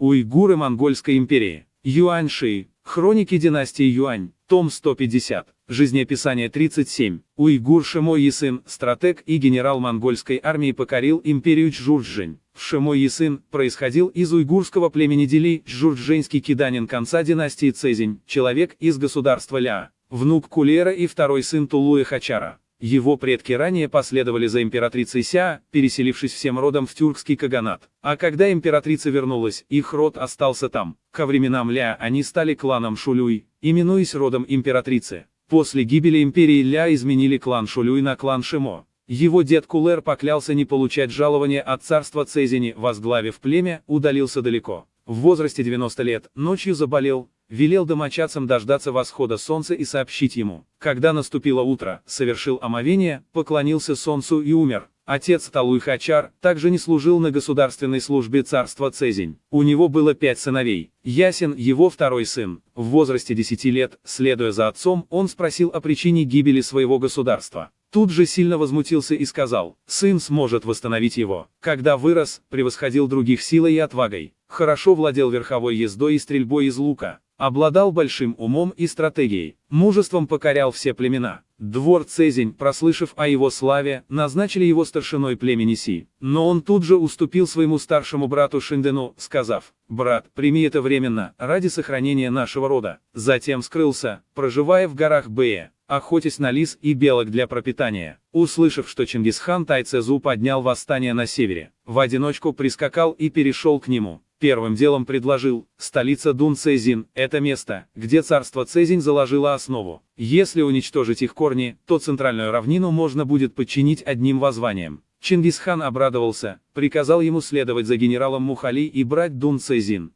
Уйгуры Монгольской империи. Юань-Ши. Хроники династии Юань. Том 150. Жизнеописание 37. Уйгур Шимо Ясын, стратег и генерал монгольской армии, покорил империю Чжурджень. Шимо Ясын происходил из уйгурского племени Дили, чжурдженский киданин конца династии Цзинь, человек из государства Ля, внук Кулера и второй сын Тулуя Хачара. Его предки ранее последовали за императрицей Ся, переселившись всем родом в тюркский каганат. А когда императрица вернулась, их род остался там. Ко временам Ля они стали кланом Шулюй, именуясь родом императрицы. После гибели империи Ля изменили клан Шулюй на клан Шимо. Его дед Кулер поклялся не получать жалования от царства Цзинь, возглавив племя, удалился далеко. В возрасте 90 лет, ночью заболел, велел домочадцам дождаться восхода солнца и сообщить ему. Когда наступило утро, совершил омовение, поклонился солнцу и умер. Отец Талуй Хачар также не служил на государственной службе царства Цзинь. У него было 5 сыновей. Ясин, его второй сын. В возрасте 10 лет, следуя за отцом, он спросил о причине гибели своего государства. Тут же сильно возмутился и сказал, сын сможет восстановить его. Когда вырос, превосходил других силой и отвагой. Хорошо владел верховой ездой и стрельбой из лука. Обладал большим умом и стратегией. Мужеством покорял все племена. Двор Цзинь, прослышав о его славе, назначили его старшиной племени Си. Но он тут же уступил своему старшему брату Шиндену, сказав, «Брат, прими это временно, ради сохранения нашего рода». Затем скрылся, проживая в горах Бэе, охотясь на лис и белок для пропитания. Услышав, что Чингисхан Тайцзу поднял восстание на севере, в одиночку прискакал и перешел к нему. Первым делом предложил, столица Дун Цзинь, это место, где царство Цзинь заложило основу. Если уничтожить их корни, то центральную равнину можно будет подчинить одним воззванием. Чингисхан обрадовался, приказал ему следовать за генералом Мухали и брать Дун Цзинь.